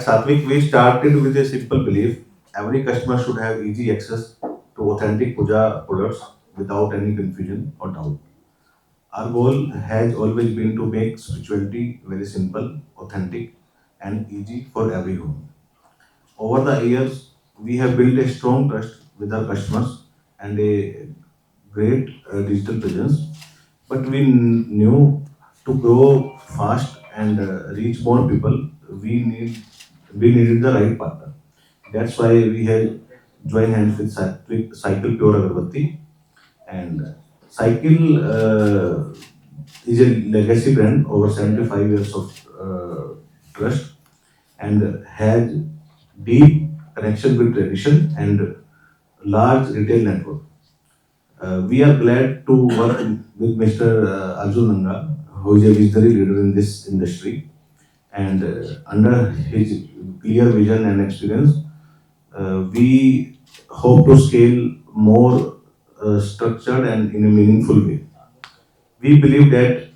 Satvik, we started with a simple belief: every customer should have easy access to authentic puja products without any confusion or doubt. Our goal has always been to make spirituality very simple, authentic, and easy for every home. Over the years, we have built a strong trust with our customers and a great digital presence. But we knew to grow fast and reach more people, we needed the right partner. That's why we have joined hands with Satvik, Cycle Pure Agarbatti, and Cycle is a legacy brand over 75 years of trust and has deep connection with tradition and large retail network. We are glad to work with Mr. Arjun Ranga, who is a visionary leader in this industry, and under his clear vision and experience, we hope to scale more structured and in a meaningful way. We believe that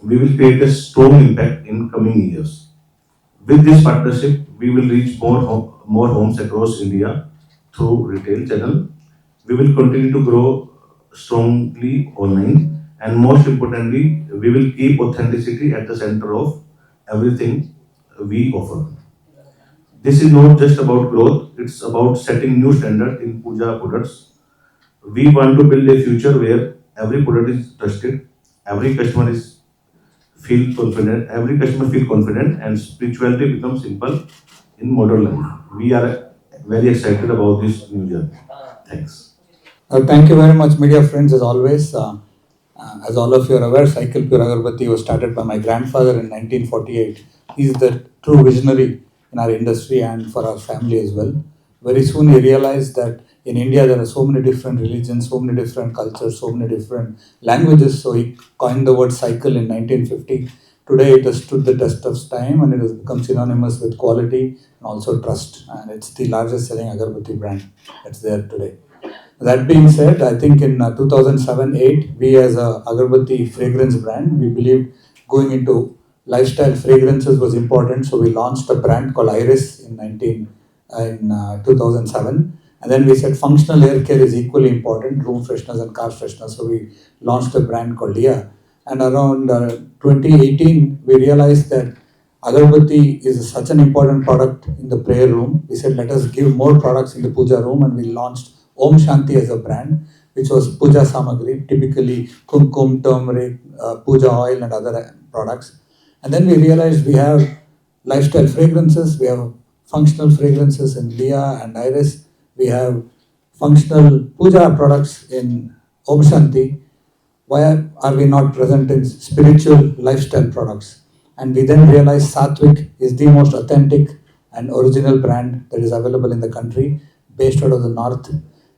we will create a strong impact in coming years. With this partnership, we will reach more homes across India through retail channel. We will continue to grow strongly online, and most importantly, we will keep authenticity at the center of everything we offer. This is not just about growth, it's about setting new standard in puja products. We want to build a future where every product is trusted, every customer is every customer feel confident, and spirituality becomes simple in modern life. We are very excited about this new journey. Thanks. Thank you very much, media friends, as always. As all of you are aware, Cycle Pure Agarbatti was started by my grandfather in 1948. He is the true visionary in our industry and for our family as well. Very soon he realized that in India there are so many different religions, so many different cultures, so many different languages. So he coined the word cycle in 1950. Today it has stood the test of time and it has become synonymous with quality and also trust. And it's the largest selling Agarbatti brand that's there today. That being said, I think in 2007-8, we as a Agarbatti fragrance brand, we believed going into lifestyle fragrances was important. So we launched a brand called Iris in 2007. And then we said functional air care is equally important, room fresheners and car fresheners. So we launched a brand called Dia. And around 2018, we realized that Agarbatti is such an important product in the prayer room. We said, let us give more products in the puja room, and we launched Om Shanti as a brand, which was puja samagri, typically kumkum, turmeric, puja oil, and other products. And then we realized we have lifestyle fragrances, we have functional fragrances in Dia and Iris, we have functional puja products in Om Shanti. Why are we not present in spiritual lifestyle products? And we then realized Satvik is the most authentic and original brand that is available in the country, based out of the north.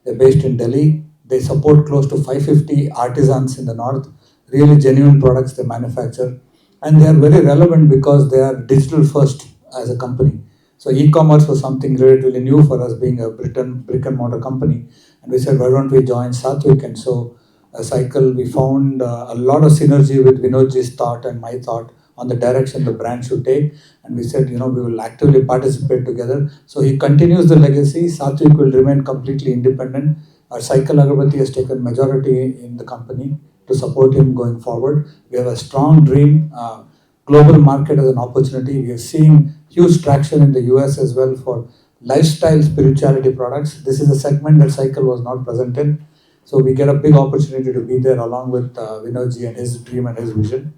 They're based in Delhi. They support close to 550 artisans in the north, really genuine products they manufacture. And they are very relevant because they are digital first as a company. So e-commerce was something relatively new for us, being a brick and mortar company. And we said, why don't we join Satvik? And so Cycle, we found a lot of synergy with Vinodji's thought and my thought on the direction the brand should take. And we said, we will actively participate together. So he continues the legacy. Satvik will remain completely independent. Our Cycle Agarbatti has taken majority in the company to support him going forward. We have a strong dream. Global market as an opportunity. We are seeing huge traction in the US as well for lifestyle spirituality products. This is a segment that Cycle was not present in. So we get a big opportunity to be there along with Vinodji and his dream and his vision.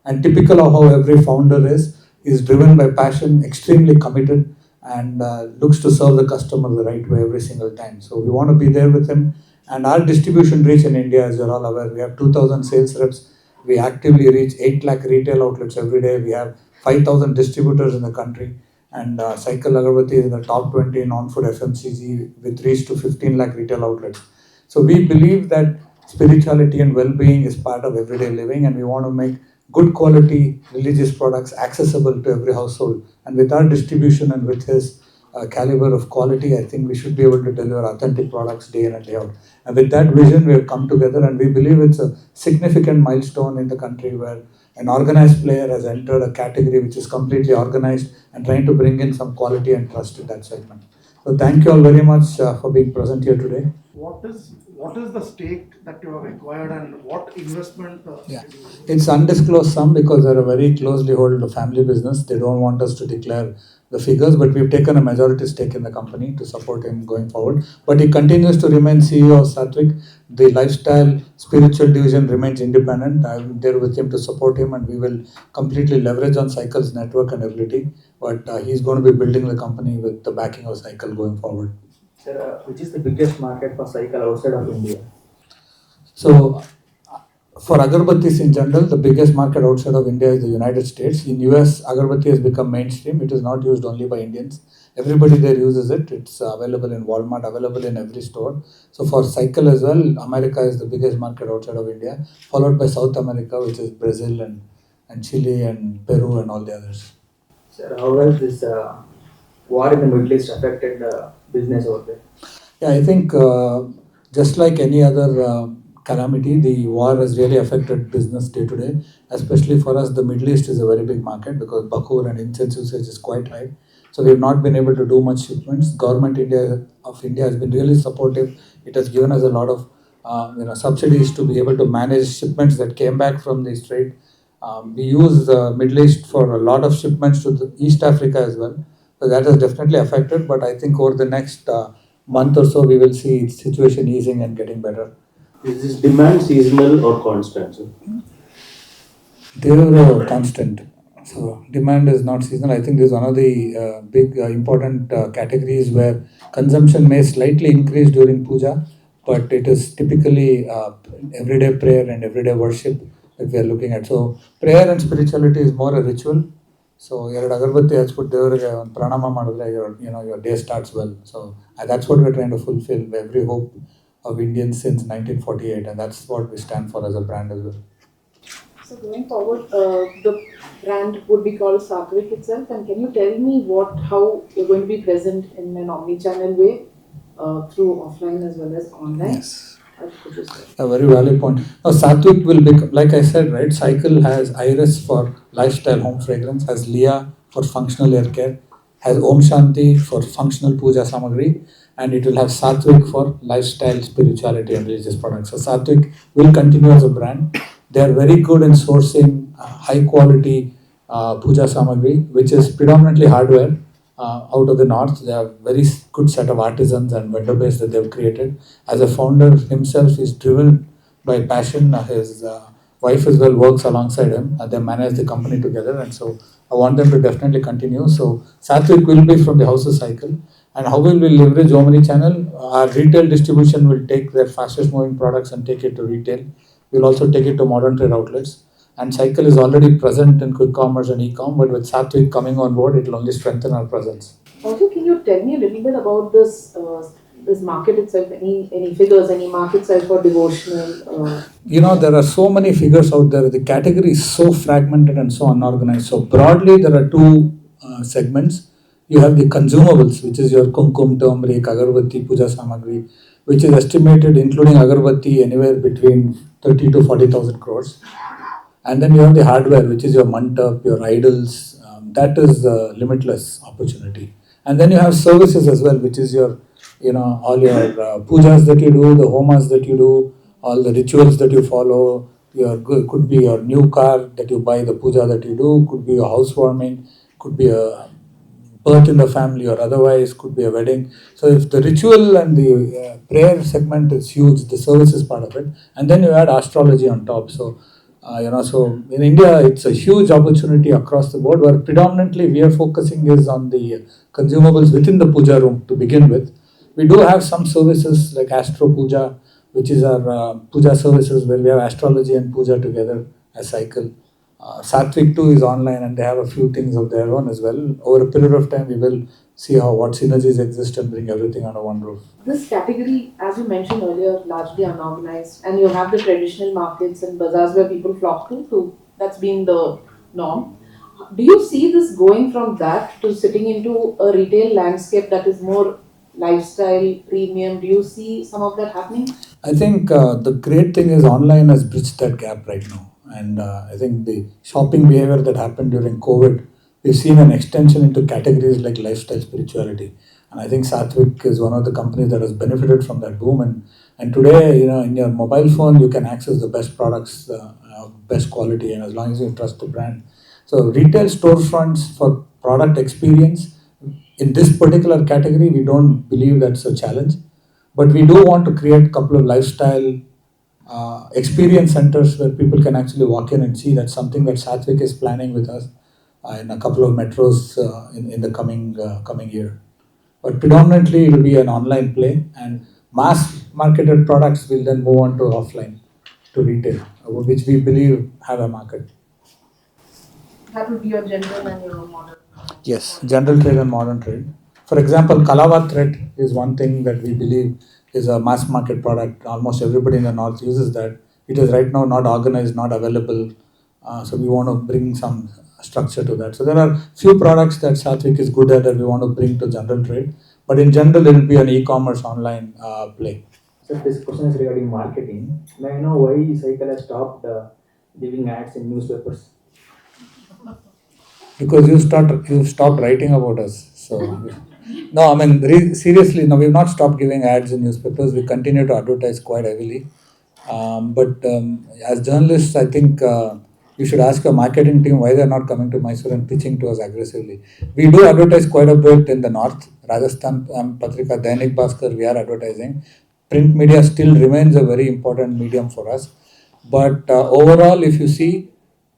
And typical of how every founder is driven by passion, extremely committed, and looks to serve the customer the right way every single time. So we want to be there with him. And our distribution reach in India, as you're all aware, we have 2,000 sales reps. We actively reach 8 lakh retail outlets every day. We have 5,000 distributors in the country. And Cycle Agarbatti is in the top 20 non-food FMCG with reach to 15 lakh retail outlets. So we believe that spirituality and well-being is part of everyday living, and we want to make good quality religious products accessible to every household. And with our distribution and with his caliber of quality, I think we should be able to deliver authentic products day in and day out. And with that vision, we have come together, and we believe it's a significant milestone in the country where an organized player has entered a category which is completely organized and trying to bring in some quality and trust in that segment. So thank you all very much for being present here today. What is the stake that you have acquired and what investment? Yeah, it's undisclosed sum because they're a very closely held family business. They don't want us to declare the figures, but we've taken a majority stake in the company to support him going forward. But he continues to remain CEO of Satvik. The lifestyle spiritual division remains independent. I'm there with him to support him, and we will completely leverage on Cycle's network and ability. But he's going to be building the company with the backing of Cycle going forward. Sir, which is the biggest market for cycle outside of India? So, for agarbattis in general, the biggest market outside of India is the United States. In US, agarbatti has become mainstream. It is not used only by Indians. Everybody there uses it. It's available in Walmart, available in every store. So for cycle as well, America is the biggest market outside of India, followed by South America, which is Brazil and Chile and Peru and all the others. Sir, how has this war in the Middle East affected the business over there? Yeah, I think just like any other calamity, the war has really affected business day to day. Especially for us, the Middle East is a very big market because bakur and incense usage is quite high. So we have not been able to do much shipments. Government of India has been really supportive. It has given us a lot of subsidies to be able to manage shipments that came back from the strait. We use the Middle East for a lot of shipments to the East Africa as well. So that has definitely affected. But I think over the next month or so, we will see situation easing and getting better. Is this demand seasonal or constant, sir? They are constant. So demand is not seasonal. I think this is one of the big important categories where consumption may slightly increase during puja, but it is typically everyday prayer and everyday worship that we are looking at. So prayer and spirituality is more a ritual. So ಎರಡು ಅಗರಬತ್ತಿ ಹಚ್ಬಿಟ್ಟು ದೇವರಿಗೆ ಒಂದು ಪ್ರಣಾಮ ಮಾಡಿದ್ರೆ your day starts well. So that's what we're trying to fulfill every hope of Indians since 1948, and that's what we stand for as a brand as well. So going forward, the brand would be called Satvik itself, and can you tell me how you're going to be present in an omni-channel way through offline as well as online? Yes. A very valid point. Now, Satvik will become, like I said, right? Cycle has Iris for lifestyle home fragrance, has Leah for functional hair care, has Om Shanti for functional puja samagri, and it will have Satvik for lifestyle, spirituality, and religious products. So Satvik will continue as a brand. They are very good in sourcing high quality puja samagri, which is predominantly hardware. Out of the north, they have very good set of artisans and vendor base that they have created. As a founder himself, is driven by passion. His wife as well works alongside him. They manage the company together, and so I want them to definitely continue. So Satvik will be from the House of Cycle. And how will we leverage omni-channel? Our retail distribution will take their fastest moving products and take it to retail. We'll also take it to modern trade outlets. And Cycle is already present in quick commerce and e-com, but with Satvik coming on board, it will only strengthen our presence. Also, can you tell me a little bit about this market itself? Any figures, any market size for devotional? There are so many figures out there. The category is so fragmented and so unorganized. So broadly, there are two segments. You have the consumables, which is your kumkum, turmeric, agarbatti, puja samagri, which is estimated, including agarbatti, anywhere between 30 to 40,000 crores. And then you have the hardware, which is your mantap, your idols. That is limitless opportunity. And then you have services as well, which is your, all your pujas that you do, the homas that you do, all the rituals that you follow. Could be your new car that you buy, the puja that you do, could be your housewarming, could be a birth in the family, or otherwise could be a wedding. So if the ritual and the prayer segment is huge, the services part of it, and then you add astrology on top. So so in India, it's a huge opportunity across the board, where predominantly we are focusing is on the consumables within the puja room to begin with. We do have some services like Astro Puja, which is our puja services where we have astrology and puja together as Cycle. Satvik too is online, and they have a few things of their own as well. Over a period of time, we will see what synergies exist and bring everything under one roof. This category, as you mentioned earlier, largely unorganized, and you have the traditional markets and bazaars where people flock to. That's been the norm. Do you see this going from that to sitting into a retail landscape that is more lifestyle, premium? Do you see some of that happening? I think the great thing is online has bridged that gap right now. And I think the shopping behavior that happened during COVID, we've seen an extension into categories like lifestyle spirituality. And I think Satvik is one of the companies that has benefited from that boom. And today, in your mobile phone, you can access the best products, best quality, and as long as you trust the brand. So retail storefronts for product experience in this particular category, we don't believe that's a challenge. But we do want to create a couple of lifestyle experience centers where people can actually walk in and see. That's something that Satvik is planning with us in a couple of metros in the coming year. But predominantly it will be an online play, and mass marketed products will then move on to offline to retail, which we believe have a market. That would be your general and your modern. Yes, general trade and modern trade. For example, Kalawa thread is one thing that we believe is a mass market product. Almost everybody in the north uses that. It is right now not organized, not available. So we want to bring some structure to that. So there are few products that Satvik is good at that we want to bring to general trade. But in general, it will be an e-commerce online play. So this question is regarding marketing. May I know why Cycle has stopped giving ads in newspapers? Because you stopped writing about us. So no, I mean seriously, no, we've not stopped giving ads in newspapers. We continue to advertise quite heavily. But as journalists, I think you should ask your marketing team why they're not coming to Mysore and pitching to us aggressively. We do advertise quite a bit in the north. Rajasthan Patrika, Dainik Bhaskar, we are advertising. Print media still remains a very important medium for us. But overall, if you see,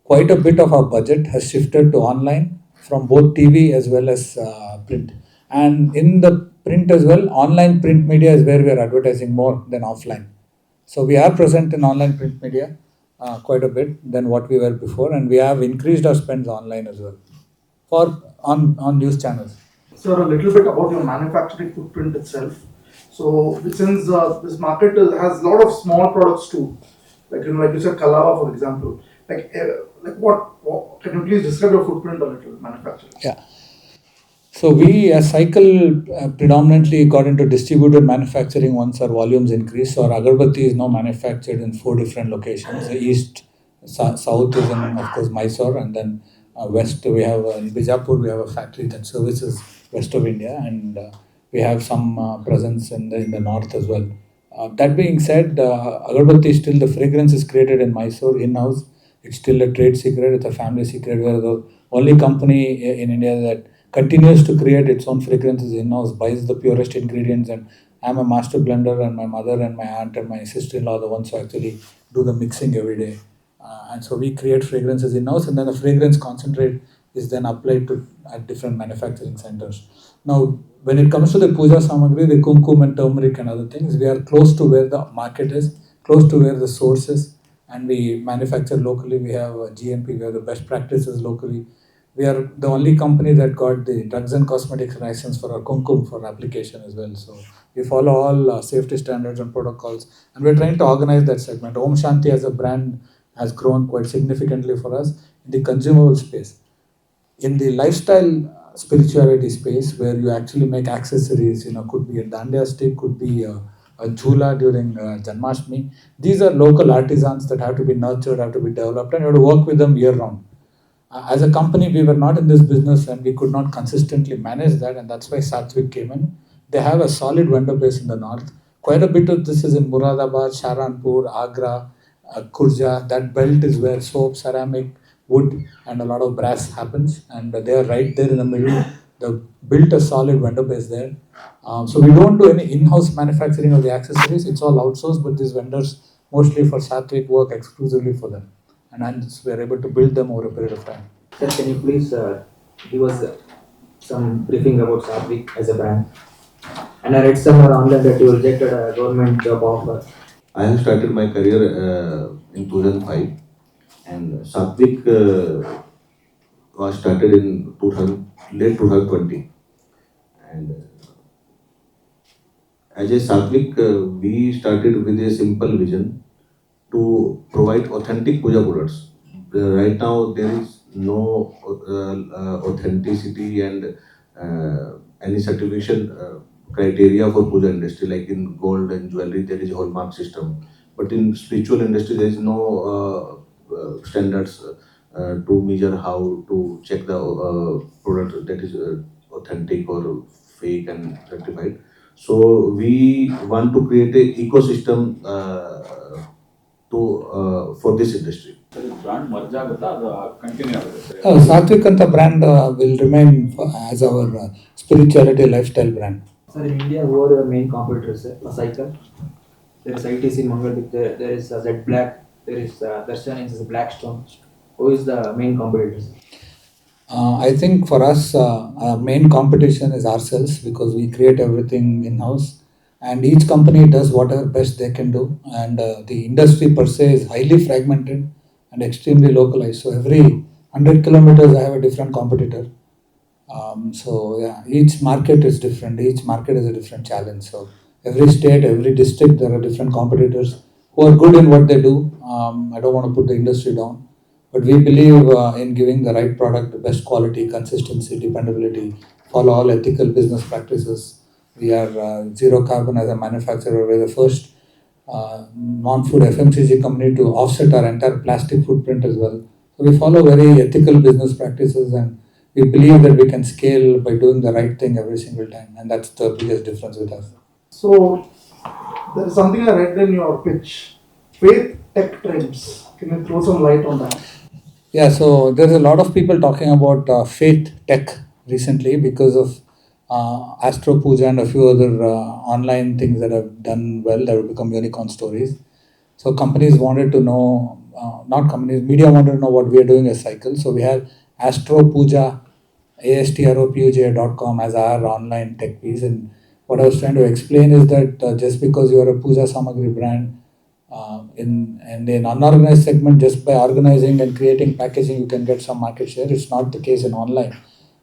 quite a bit of our budget has shifted to online from both TV as well as print. And in the print as well, online print media is where we are advertising more than offline. So we are present in online print media quite a bit than what we were before, and we have increased our spends online as well for on news channels. Sir, a little bit about your manufacturing footprint itself. So, since this market has a lot of small products too, like you said, Kalawa, for example. What can you please describe your footprint a little, manufacturing? Yeah. So we as Cycle predominantly got into distributed manufacturing once our volumes increased. So our Agarbatti is now manufactured in 4 different locations. The east, south is in, of course, Mysore, and then west we have in Bijapur we have a factory that services west of India, and we have some presence in the north as well. That being said, Agarbatti is still, the fragrance is created in Mysore in-house. It's still a trade secret, it's a family secret. We are the only company in India that continues to create its own fragrances in-house, buys the purest ingredients, and I'm a master blender, and my mother and my aunt and my sister-in-law are the ones who actually do the mixing every day. And so we create fragrances in-house, and then the fragrance concentrate is then applied to at different manufacturing centers. Now, when it comes to the puja samagri, the kumkum and turmeric and other things, we are close to where the market is, close to where the source is, and we manufacture locally. We have GMP, we have the best practices locally. We are the only company that got the drugs and cosmetics license for our kumkum for application as well. So we follow all safety standards and protocols, and we're trying to organize that segment. Om Shanti as a brand has grown quite significantly for us in the consumable space. In the lifestyle spirituality space, where you actually make accessories, could be a dandiya stick, could be a jhula during Janmashtami. These are local artisans that have to be nurtured, have to be developed, and you have to work with them year round. As a company, we were not in this business and we could not consistently manage that, and that's why Satvik came in. They have a solid vendor base in the north. Quite a bit of this is in Muradabad, Sharanpur, Agra, Kurja. That belt is where soap, ceramic, wood, and a lot of brass happens, and they are right there in the middle. They built a solid vendor base there. So we don't do any in-house manufacturing of the accessories. It's all outsourced, but these vendors mostly for Satvik work exclusively for them, and hence we are able to build them over a period of time. Sir, can you please give us some briefing about Satvik as a brand? And I read somewhere online that you rejected a government job offer. I have started my career in 2005, and Satvik was started in late 2020. And as a Satvik, we started with a simple vision to provide authentic puja products. Right now, there is no authenticity and any certification criteria for puja industry. Like in gold and jewelry, there is a hallmark system, but in spiritual industry, there is no standards to measure how to check the product that is authentic or fake and certified. So we want to create a ecosystem to for this industry. Brand merge ಆಗುತ್ತಾ ಅದು continue ಆಗುತ್ತೆ sir? Satvik ಅಂತ brand will remain as our spirituality lifestyle brand. Sir, in India, who are your main competitors? Sir? A cycle. There is ITC in Mangalore. There is Z Black. There is Darshan is Blackstone. Who is the main competitors? I think for us, our main competition is ourselves because we create everything in house, and each company does whatever best they can do. And the industry per se is highly fragmented and extremely localized. So every 100 kilometers, I have a different competitor. So yeah, each market is different. Each market is a different challenge. So every state, every district, there are different competitors who are good in what they do. I don't want to put the industry down, but we believe in giving the right product, the best quality, consistency, dependability, follow all ethical business practices. We are zero carbon as a manufacturer. We're the first non-food FMCG company to offset our entire plastic footprint as well. So we follow very ethical business practices, and we believe that we can scale by doing the right thing every single time, and that's the biggest difference with us. So there is something I read in your pitch. Faith tech trends. Can you throw some light on that? Yeah, so there's a lot of people talking about faith tech recently because of Astro Puja and a few other online things that have done well, that have become unicorn stories. So companies wanted to know, not companies, media wanted to know what we are doing as Cycle. So we have Astro Puja, astropuja.com as our online tech piece. And what I was trying to explain is that just because you are a Puja Samagri brand, in an unorganized segment, just by organizing and creating packaging, you can get some market share. It's not the case in online,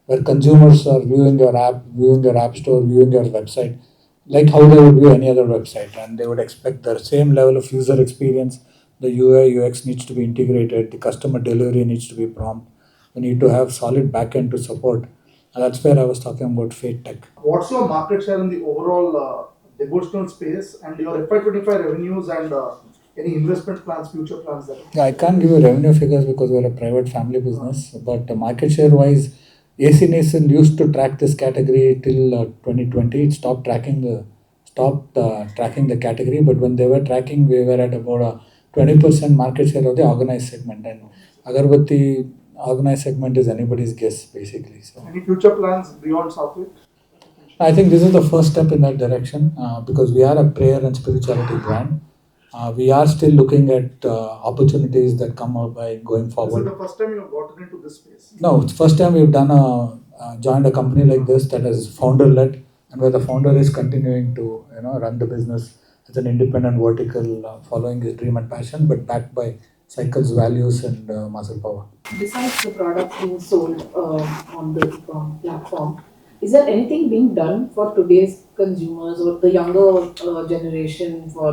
where consumers are viewing your app, viewing your app store, viewing your website, like how they would view any other website, and they would expect the same level of user experience. The UI UX needs to be integrated. The customer delivery needs to be prompt. We need to have solid backend to support. And that's where I was talking about Fate Tech. What's your market share in the overall devotional space and your FY25 revenues and any investment plans, future plans there? Yeah, I can't give you revenue figures because we're a private family business, but market share wise, AC Nielsen used to track this category till 2020. It stopped tracking the category, but when they were tracking, we were at about a 20% market share of the organized segment, and Agarbatti organized segment is anybody's guess basically. So Any future plans beyond Satvik? I think this is the first step in that direction because we are a prayer and spirituality brand. We are still looking at opportunities that come up by going Is it forward. the first time you have gotten into this space? No, it's first time we've done joined a company like this that is founder led, and where the founder is continuing to run the business as an independent vertical, following his dream and passion, but backed by Cycle's values and muscle power. Besides the products being sold on the platform, is there anything being done for today's consumers or the younger generation for,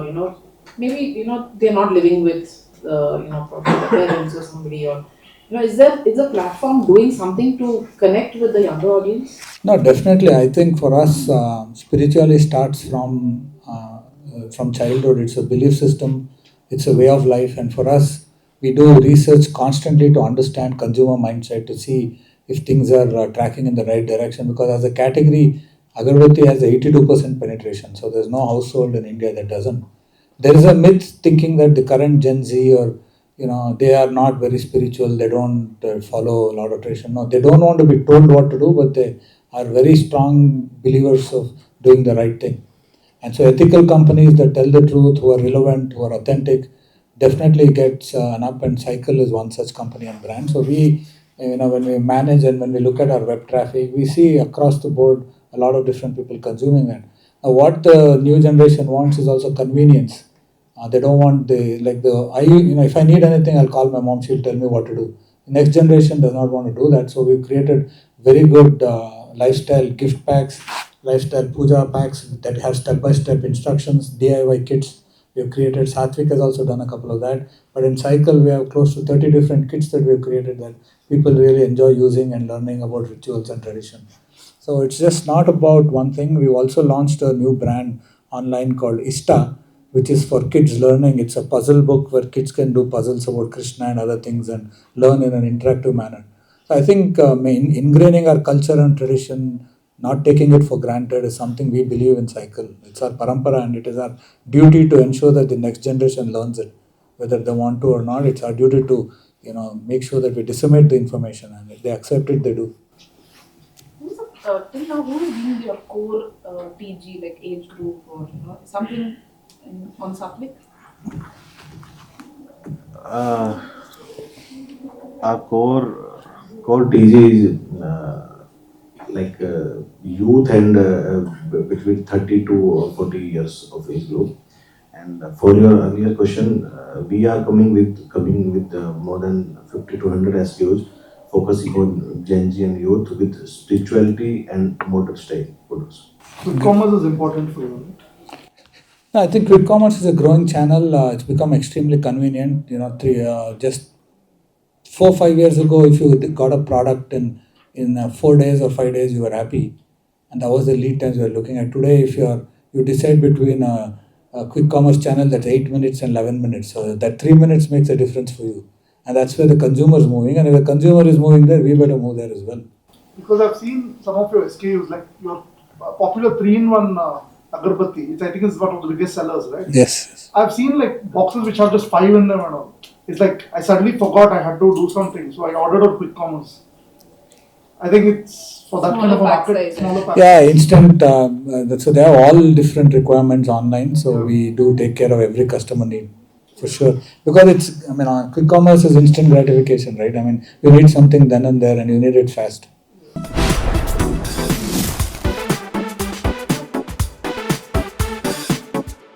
maybe, they're not living with, probably the parents or somebody, or, is the platform doing something to connect with the younger audience? No, definitely. I think for us, spirituality starts from childhood. It's a belief system. It's a way of life. And for us, we do research constantly to understand consumer mindset, to see if things are tracking in the right direction. Because as a category, Agarbatti has 82% penetration. So there's no household in India that doesn't. There is a myth thinking that the current Gen Z or they are not very spiritual. They don't follow a lot of tradition. No, they don't want to be told what to do, but they are very strong believers of doing the right thing. And so ethical companies that tell the truth, who are relevant, who are authentic, definitely gets an up, and Cycle is one such company and brand. So we, when we manage and when we look at our web traffic, we see across the board a lot of different people consuming that. Now, what the new generation wants is also convenience. They don't want if I need anything, I'll call my mom, she'll tell me what to do. The next generation does not want to do that. So we've created very good lifestyle gift packs, lifestyle puja packs that have step-by-step instructions, DIY kits. We have created, Satvik has also done a couple of that. But in Cycle, we have close to 30 different kits that we have created that people really enjoy using and learning about rituals and tradition. So it's just not about one thing. We've also launched a new brand online called Ista, which is for kids learning. It's a puzzle book where kids can do puzzles about Krishna and other things and learn in an interactive manner. So I think ingraining our culture and tradition, not taking it for granted, is something we believe in Cycle. It's our parampara, and it is our duty to ensure that the next generation learns it, whether they want to or not. It's our duty to make sure that we disseminate the information, and if they accept it, they do. Till now, who has been your core TG, like age group or something on Satvik? Our core TG is youth and between 30 to 40 years of age group. And for your earlier question, we are coming with more than 50 to 100 SKUs, focusing on Gen Z and youth with spirituality and modern style products. So commerce is important for you, right? No, I think quick commerce is a growing channel. It's become extremely convenient. Just 4-5 years ago, if you got a product in 4 days or 5 days, you were happy, and that was the lead times we were looking at. Today, if you decide between a quick commerce channel, that's 8 minutes and 11 minutes, so that 3 minutes makes a difference for you, and that's where the consumer is moving. And if the consumer is moving there, we better move there as well. Because I've seen some of your SKUs, like your popular 3-in-1 Agarbatti, which I think is one of the biggest sellers, right? Yes. I've seen like boxes which have just 5 in them and all. It's like I suddenly forgot I had to do something, so I ordered on quick commerce. I think it's for that Smaller kind of a pack market, size. smaller pack. Yeah, instant. So they have all different requirements online. So we do take care of every customer need for sure. Because quick commerce is instant gratification, right? I mean, you need something then and there, and you need it fast.